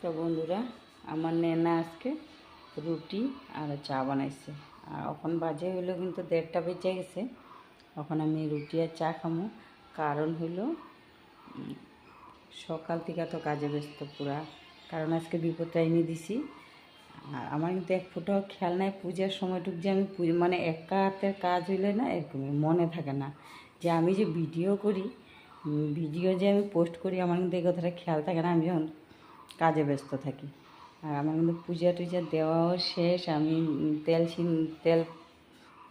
তো বন্ধুরা, আমার নেনা আজকে রুটি আর চা বানাইছে। আর এখন বাজে হইলো কিন্তু 1:30 বেজে গেছে। এখন আমি রুটি আর চা খামো। কারণ হইলো সকাল থেকে তো কাজে ব্যস্ত পুরা। কারণ আজকে বিপদটা এনে দিছি। আর আমার কিন্তু এক ফোঁটাও খেয়াল নাই পূজার সময়টুক যে আমি মানে একা হাতের কাজ হইলে না এরকমই মনে থাকে না যে আমি যে ভিডিও করি, ভিডিও যে আমি পোস্ট করি, আমার কিন্তু এই কথাটা খেয়াল থাকে না। আমি যখন কাজে ব্যস্ত থাকি। আর আমার কিন্তু পূজা টুজা দেওয়াও শেষ। আমি তেল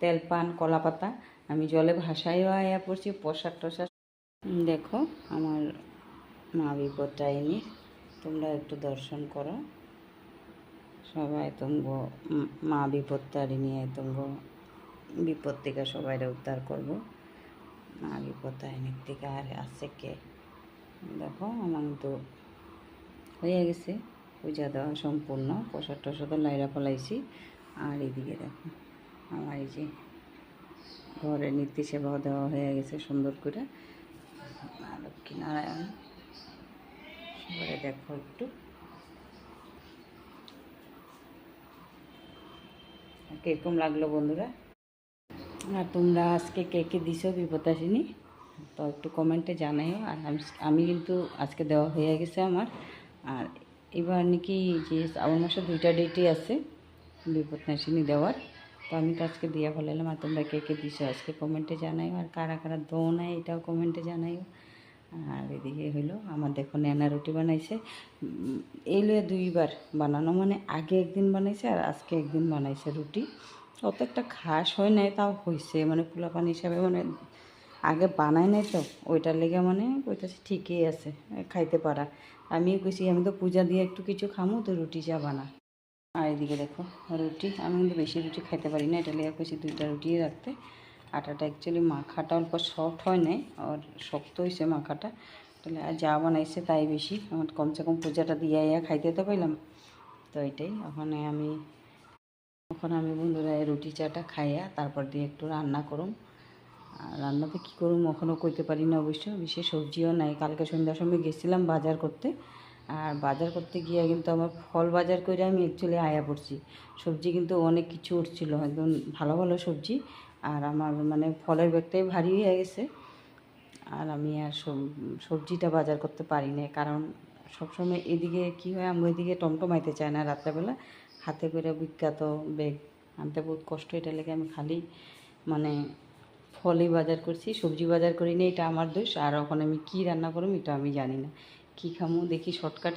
তেল পান কলা পাতা আমি জলে ভাসাইও আয়া পড়ছি। প্রসাদ টসাদ দেখো আমার মা বিপদটাইনি, তোমরা একটু দর্শন করো সবাই। তোমগো মা বিপদতারিণী, তোমগো বিপদ থেকে সবাই উদ্ধার করবো। মা বিপদতারিণীর থেকে আর আছে কে? দেখো আমার তো হয়ে গেছে পূজা দেওয়া সম্পূর্ণ। প্রসাদ টসাদ লাইরা ফলাইছি। আর এদিকে দেখো আমার এই যে ঘরে নীতি সেবাও দেওয়া হয়ে গেছে সুন্দর করে। লক্ষ্মী নারায়ণ সবাই দেখো একটু কীরকম লাগলো বন্ধুরা। আর তোমরা আজকে কে কে দিছো বিপদাসিনী তো একটু কমেন্টে জানাইও। আর আমি কিন্তু আজকে দেওয়া হয়ে গেছে আমার। আর এবার নাকি যে শ্রাবণ মাসে 2টা ডেটই আছে বিপদনাশিনী দেওয়ার। তো আমি তো আজকে দিয়ে ফেলাম। আর তোমরা কে কে দিছো আজকে কমেন্টে জানাইও। আর কারা কারা দো নাই এটাও কমেন্টে জানাইও। আর এদিকে হইলো আমার দেখো নেনা রুটি বানাইছে। এই লয়ে 2বার বানানো, মানে আগে একদিন বানাইছে আর আজকে একদিন বানাইছে রুটি। অত একটা খাস হয় নাই, তাও হয়েছে মানে পোলাপান হিসাবে, মানে আগে বানাই নাই তো ওইটার লেগে মানে ওইটাছে ঠিকই আছে খাইতে পারা। আমিও কইছি আমি তো পূজা দিয়ে একটু কিছু খামো, তো রুটি চা বানা। আর এদিকে দেখো রুটি, আমি কিন্তু বেশি রুটি খাইতে পারি না, এটা লেগে কইছি 2টা রুটি রাখতে। আটাটা অ্যাকচুয়ালি মাখাটা অল্প সফট হয় নাই, আর শক্ত হয়েছে মাখাটা। তাহলে আর যা বানাইছে তাই বেশি, আমার কমসে কম পূজাটা দিয়ে খাইতে তো পাইলাম। তো এটাই এখন আমি বন্ধুরা রুটি চাটা খাইয়া তারপর দিয়ে একটু রান্না করুম। আর রান্নাতে কী করুম এখনও কইতে পারি না অবশ্য। বিশেষ সবজিও নাই, কালকে সন্ধ্যার সময় গেছিলাম বাজার করতে। আর বাজার করতে গিয়ে কিন্তু আমার ফল বাজার করে আমি অ্যাকচুয়ালি আয়া পড়ছি। সবজি কিন্তু অনেক কিছু উঠছিল, একদম ভালো ভালো সবজি। আর আমার মানে ফলের ব্যাগটাই ভারী হয়ে গেছে। আর আমি আর সবজিটা বাজার করতে পারি না, কারণ সবসময় এদিকে কী হয়, আমি ওইদিকে টমটমাইতে চাই না রাত্রেবেলা। হাতে করে বিখ্যাত ব্যাগ আনতে বহুত কষ্ট, এটা লেগে আমি খালি মানে ফলই বাজার করছি, সবজি বাজার করি না। এটা আমার দোষ। আর এখন আমি কী রান্না করব এটা আমি জানি না, কী খামো দেখি শর্টকাট